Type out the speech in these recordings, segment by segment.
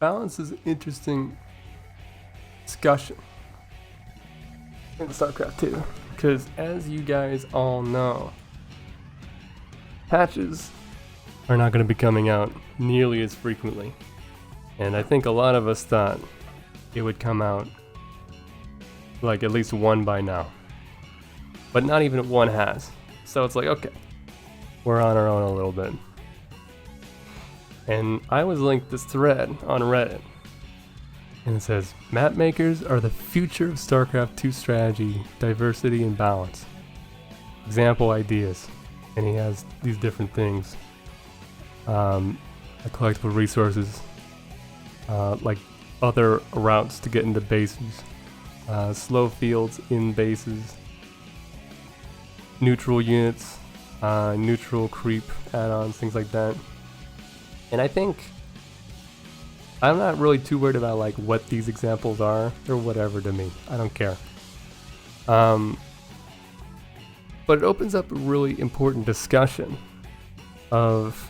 balance is an interesting discussion in StarCraft 2, because as you guys all know, patches are not going to be coming out nearly as frequently, and I think a lot of us thought it would come out like at least one by now, but not even one has. So it's like, okay, we're on our own a little bit. And I was linked this thread on Reddit, and it says, map makers are the future of StarCraft 2 strategy, diversity, and balance. Example ideas. And he has these different things. Collectible resources, like other routes to get into bases, slow fields in bases, neutral units, neutral creep add-ons, things like that. And I think I'm not really too worried about like what these examples are. They're whatever to me. I don't care. But it opens up a really important discussion of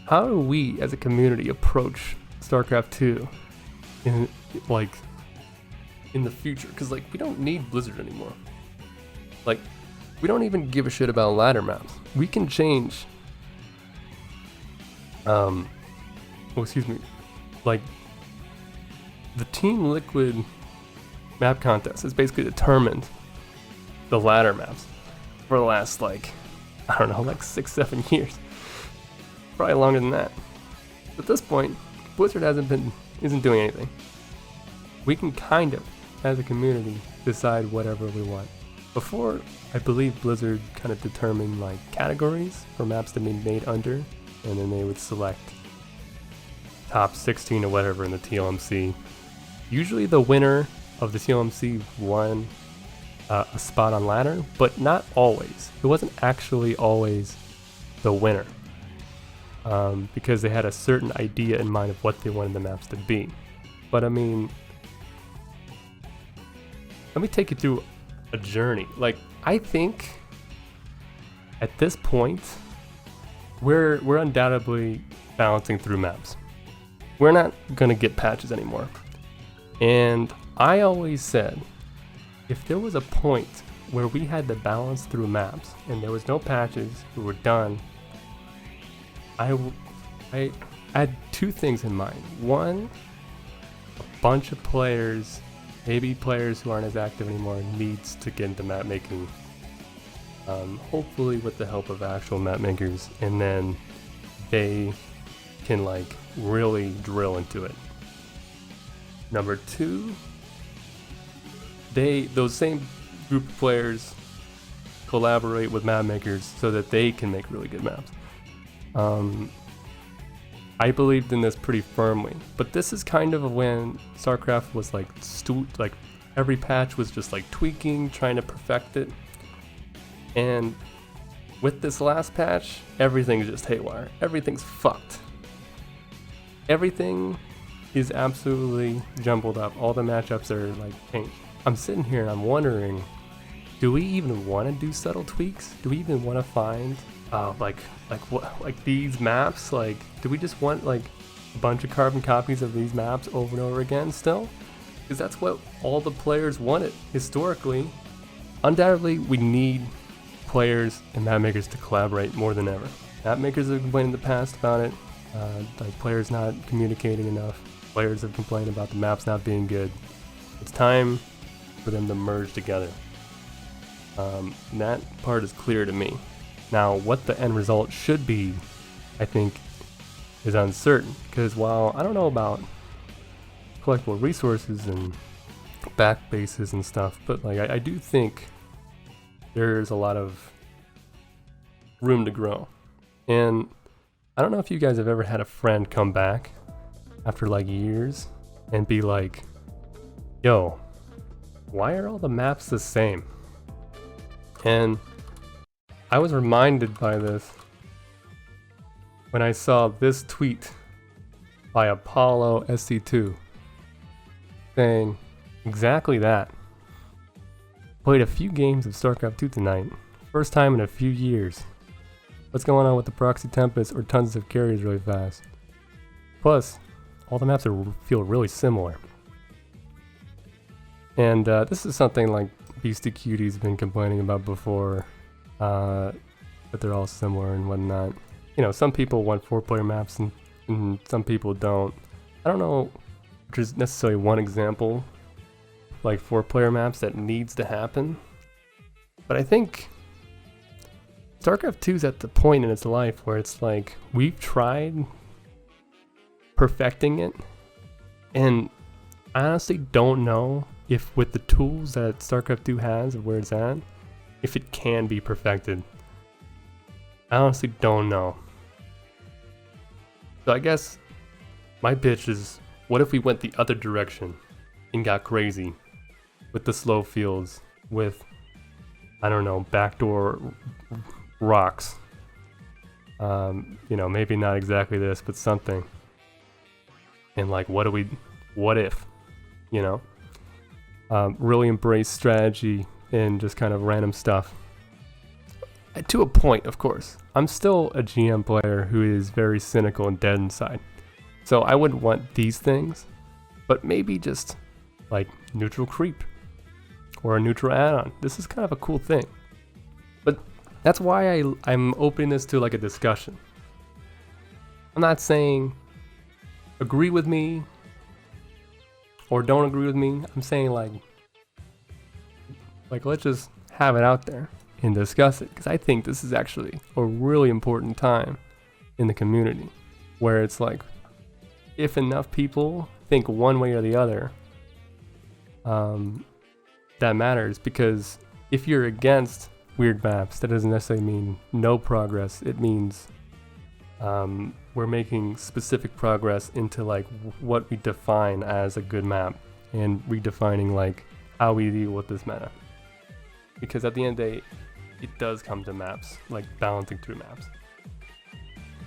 how do we as a community approach StarCraft 2 in the future? Because like we don't need Blizzard anymore. Like we don't even give a shit about ladder maps. We can change like the Team Liquid map contest has basically determined the ladder maps for the last like 6-7 years, probably longer than that. At this point, Blizzard isn't doing anything. We can kind of, as a community, decide whatever we want. Before, I believe Blizzard kind of determined like categories for maps to be made under, and then they would select top 16 or whatever in the TLMC. Usually the winner of the TLMC won a spot on ladder, but not always. It wasn't actually always the winner, because they had a certain idea in mind of what they wanted the maps to be. But I mean, let me take you through a journey. Like, I think at this point, we're undoubtedly balancing through maps. We're not gonna get patches anymore. And I always said, if there was a point where we had to balance through maps and there was no patches, we were done, I had two things in mind. One, a bunch of players, maybe players who aren't as active anymore, needs to get into map making. Hopefully with the help of actual map makers, and then they can like really drill into it. Number two, those same group of players collaborate with map makers so that they can make really good maps. I believed in this pretty firmly, but this is kind of when StarCraft was like every patch was just like tweaking, trying to perfect it. And with this last patch, everything's just haywire. Everything's fucked. Everything is absolutely jumbled up. All the matchups are like changed. I'm sitting here and I'm wondering, do we even want to do subtle tweaks? Do we even want to find like these maps? Like, do we just want like a bunch of carbon copies of these maps over and over again still? Because that's what all the players wanted historically. Undoubtedly, we need players and map makers to collaborate more than ever. Map makers have complained in the past about it, like players not communicating enough. Players have complained about the maps not being good. It's time for them to merge together. That part is clear to me. Now, what the end result should be, I think, is uncertain. Because while I don't know about collectible resources and back bases and stuff, but like I do think there's a lot of room to grow. And I don't know if you guys have ever had a friend come back after like years and be like, yo, why are all the maps the same? And I was reminded by this when I saw this tweet by Apollo sc2 saying exactly that. Played a few games of StarCraft 2 tonight. First time in a few years. What's going on with the proxy tempest or tons of carriers really fast? Plus, all the maps feel really similar. And this is something like Beastie Cutie's been complaining about before, that they're all similar and whatnot. You know, some people want 4-player maps and some people don't. I don't know if there's necessarily one example like 4-player maps that needs to happen, but I think StarCraft 2 is at the point in its life where it's like we've tried perfecting it, and I honestly don't know if with the tools that StarCraft 2 has of where it's at, if it can be perfected. I honestly don't know. So I guess my pitch is, what if we went the other direction and got crazy with the slow fields, with, I don't know, backdoor rocks. You know, maybe not exactly this, but something. And like, what if, you know? Really embrace strategy and just kind of random stuff. To a point, of course. I'm still a GM player who is very cynical and dead inside. So I wouldn't want these things, but maybe just like neutral creep or a neutral add-on. This is kind of a cool thing. But that's why I'm opening this to like a discussion. I'm not saying agree with me or don't agree with me. I'm saying like let's just have it out there and discuss it, because I think this is actually a really important time in the community where it's like, if enough people think one way or the other, that matters. Because if you're against weird maps, that doesn't necessarily mean no progress. It means we're making specific progress into like what we define as a good map, and redefining like how we deal with this meta. Because at the end of the day, it does come to maps, like balancing through maps.